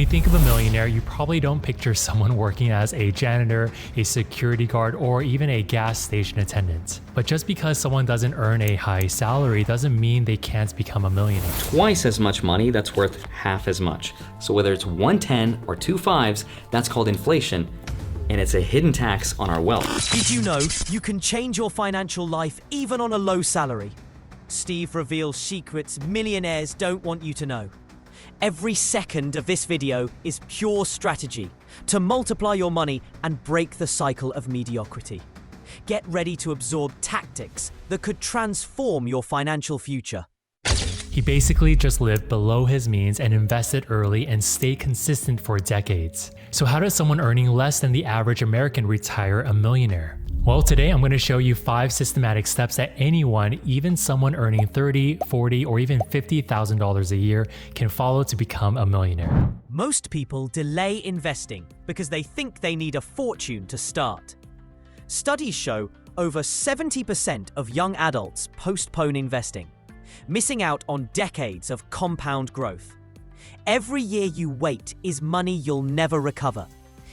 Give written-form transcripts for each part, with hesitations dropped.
you think of a millionaire, you probably don't picture someone working as a janitor, a security guard, or even a gas station attendant. But just because someone doesn't earn a high salary doesn't mean they can't become a millionaire. Twice as much money that's worth half as much. So whether it's 110 or 2 5s, that's called inflation, and it's a hidden tax on our wealth. Did you know you can change your financial life even on a low salary? Steve reveals secrets millionaires don't want you to know. Every second of this video is pure strategy to multiply your money and break the cycle of mediocrity. Get ready to absorb tactics that could transform your financial future. He basically just lived below his means and invested early and stayed consistent for decades. So how does someone earning less than the average American retire a millionaire? Well, today I'm going to show you 5 systematic steps that anyone, even someone earning $30, $40, or even $50,000 a year, can follow to become a millionaire. Most people delay investing because they think they need a fortune to start. Studies show over 70% of young adults postpone investing, missing out on decades of compound growth. Every year you wait is money you'll never recover,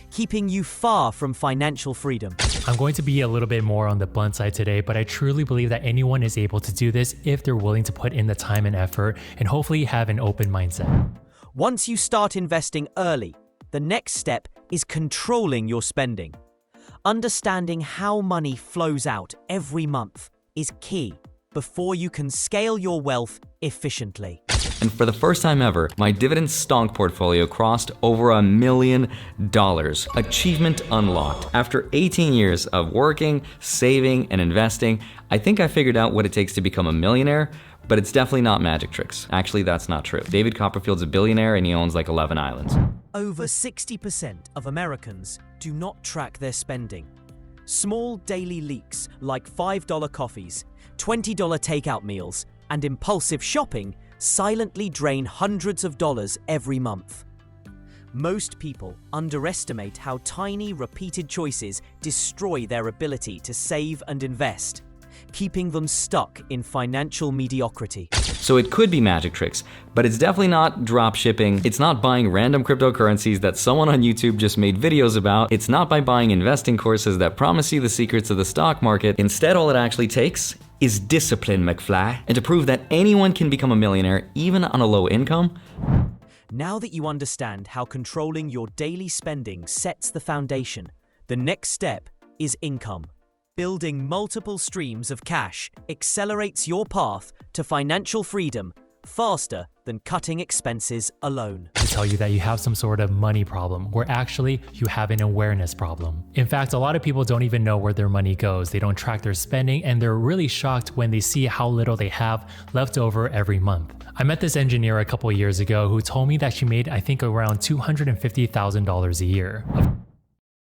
keeping you far from financial freedom. I'm going to be a little bit more on the blunt side today, but I truly believe that anyone is able to do this if they're willing to put in the time and effort and hopefully have an open mindset. Once you start investing early, the next step is controlling your spending. Understanding how money flows out every month is key before you can scale your wealth efficiently. And for the first time ever, my dividend stock portfolio crossed over $1 million. Achievement unlocked. After 18 years of working, saving, and investing, I think I figured out what it takes to become a millionaire, but it's definitely not magic tricks. Actually, that's not true. David Copperfield's a billionaire and he owns like 11 islands. Over 60% of Americans do not track their spending. Small daily leaks like $5 coffees, $20 takeout meals, and impulsive shopping silently drain hundreds of dollars every month. Most people underestimate how tiny, repeated choices destroy their ability to save and invest, keeping them stuck in financial mediocrity. So it could be magic tricks, but it's definitely not drop shipping. It's not buying random cryptocurrencies that someone on YouTube just made videos about. It's not by buying investing courses that promise you the secrets of the stock market. Instead, all it actually takes is discipline, McFly. And to prove that anyone can become a millionaire, even on a low income. Now that you understand how controlling your daily spending sets the foundation, the next step is income. Building multiple streams of cash accelerates your path to financial freedom faster than cutting expenses alone. To tell you that you have some sort of money problem, where actually you have an awareness problem. In fact, a lot of people don't even know where their money goes. They don't track their spending, and they're really shocked when they see how little they have left over every month. I met this engineer a couple years ago who told me that she made, I think, around $250,000 a year.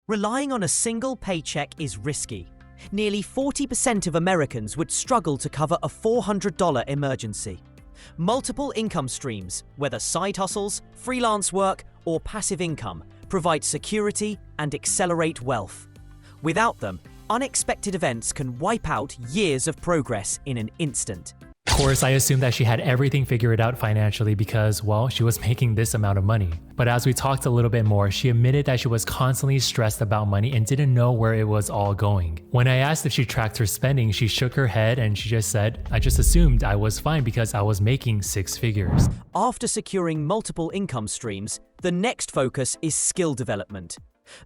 Relying on a single paycheck is risky. Nearly 40% of Americans would struggle to cover a $400 emergency. Multiple income streams, whether side hustles, freelance work, or passive income, provide security and accelerate wealth. Without them, unexpected events can wipe out years of progress in an instant. Of course, I assumed that she had everything figured out financially because, well, she was making this amount of money. But as we talked a little bit more, she admitted that she was constantly stressed about money and didn't know where it was all going. When I asked if she tracked her spending, she shook her head and she just said, "I just assumed I was fine because I was making 6 figures." After securing multiple income streams, the next focus is skill development.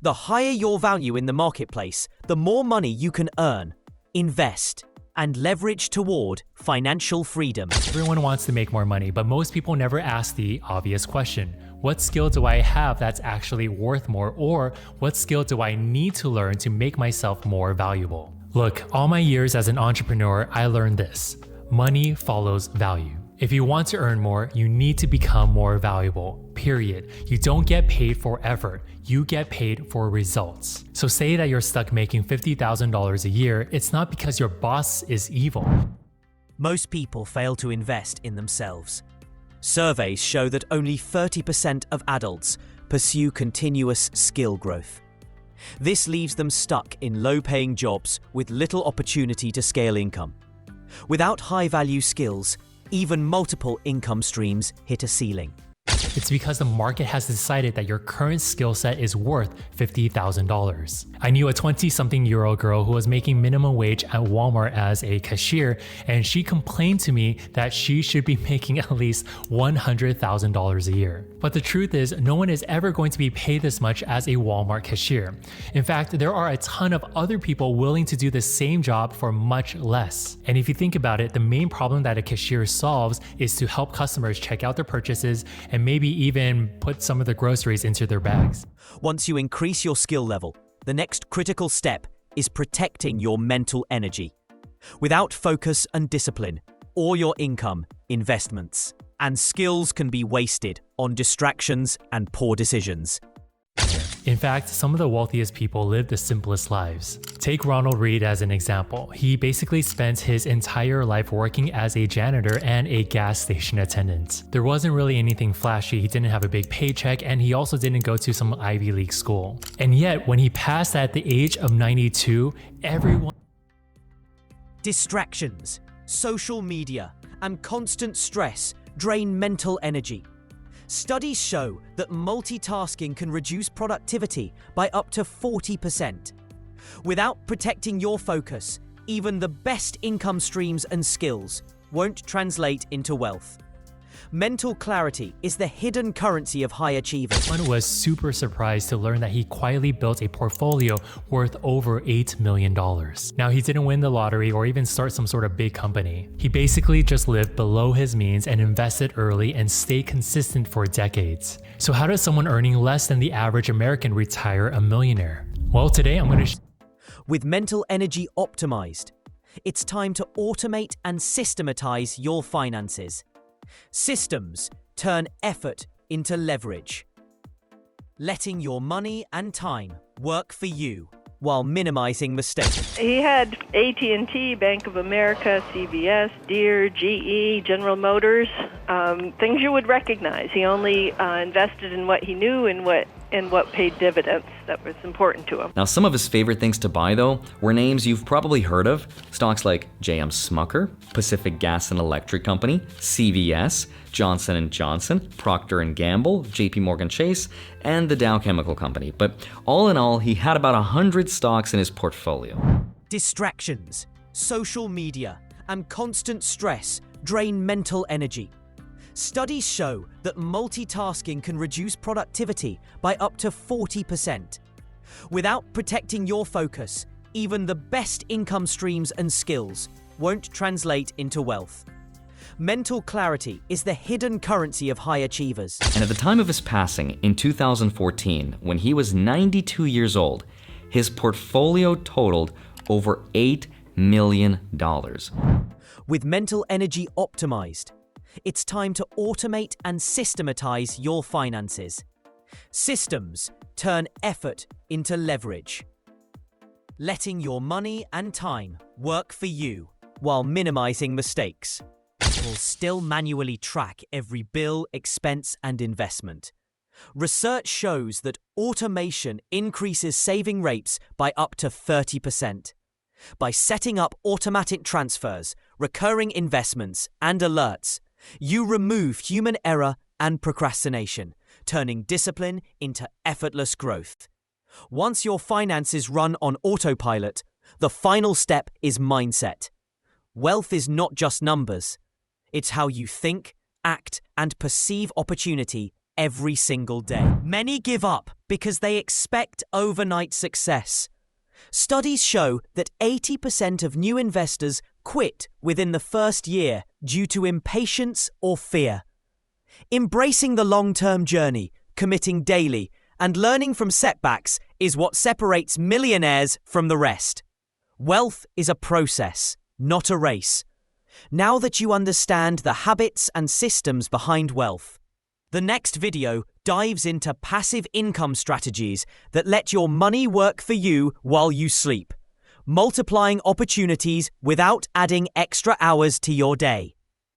The higher your value in the marketplace, the more money you can earn, invest, and leverage toward financial freedom. Everyone wants to make more money, but most people never ask the obvious question. What skill do I have that's actually worth more, or what skill do I need to learn to make myself more valuable? Look, all my years as an entrepreneur, I learned this. Money follows value. If you want to earn more, you need to become more valuable, period. You don't get paid for effort, you get paid for results. So say that you're stuck making $50,000 a year, it's not because your boss is evil. Most people fail to invest in themselves. Surveys show that only 30% of adults pursue continuous skill growth. This leaves them stuck in low-paying jobs with little opportunity to scale income. Without high-value skills, even multiple income streams hit a ceiling. It's because the market has decided that your current skill set is worth $50,000. I knew a 20-something-year-old girl who was making minimum wage at Walmart as a cashier, and she complained to me that she should be making at least $100,000 a year. But the truth is, no one is ever going to be paid this much as a Walmart cashier. In fact, there are a ton of other people willing to do the same job for much less. And if you think about it, the main problem that a cashier solves is to help customers check out their purchases and maybe even put some of the groceries into their bags. Once you increase your skill level, the next critical step is protecting your mental energy. Without focus and discipline, all your income, investments, and skills can be wasted on distractions and poor decisions. In fact, some of the wealthiest people live the simplest lives. Take Ronald Read as an example. He basically spent his entire life working as a janitor and a gas station attendant. There wasn't really anything flashy, he didn't have a big paycheck, and he also didn't go to some Ivy League school. And yet, when he passed at the age of 92, everyone... Distractions, social media, and constant stress drain mental energy. Studies show that multitasking can reduce productivity by up to 40%. Without protecting your focus, even the best income streams and skills won't translate into wealth. Mental clarity is the hidden currency of high achievers. One was super surprised to learn that he quietly built a portfolio worth over $8 million. Now, he didn't win the lottery or even start some sort of big company. He basically just lived below his means and invested early and stayed consistent for decades. So how does someone earning less than the average American retire a millionaire? Well, today I'm going to... With mental energy optimized, it's time to automate and systematize your finances. Systems turn effort into leverage, letting your money and time work for you while minimizing mistakes. He had AT&T, Bank of America, CVS, Deere, GE, General Motors, things you would recognize. He only invested in what he knew and what paid dividends. That was important to him. Now, some of his favorite things to buy, though, were names you've probably heard of. Stocks like J.M. Smucker, Pacific Gas and Electric Company, CVS, Johnson & Johnson, Procter & Gamble, J.P. Morgan Chase, and the Dow Chemical Company. But all in all, he had about 100 stocks in his portfolio. Distractions, social media, and constant stress drain mental energy. Studies show that multitasking can reduce productivity by up to 40%. Without protecting your focus, even the best income streams and skills won't translate into wealth. Mental clarity is the hidden currency of high achievers. And at the time of his passing in 2014, when he was 92 years old, his portfolio totaled over $8 million. With mental energy optimized, it's time to automate and systematize your finances. Systems turn effort into leverage, letting your money and time work for you while minimizing mistakes. People still manually track every bill, expense, and investment. Research shows that automation increases saving rates by up to 30%. By setting up automatic transfers, recurring investments, and alerts, you remove human error and procrastination, turning discipline into effortless growth. Once your finances run on autopilot, the final step is mindset. Wealth is not just numbers. It's how you think, act, and perceive opportunity every single day. Many give up because they expect overnight success. Studies show that 80% of new investors quit within the first year due to impatience or fear. Embracing the long-term journey, committing daily, and learning from setbacks is what separates millionaires from the rest. Wealth is a process, not a race. Now that you understand the habits and systems behind wealth, the next video dives into passive income strategies that let your money work for you while you sleep, multiplying opportunities without adding extra hours to your day.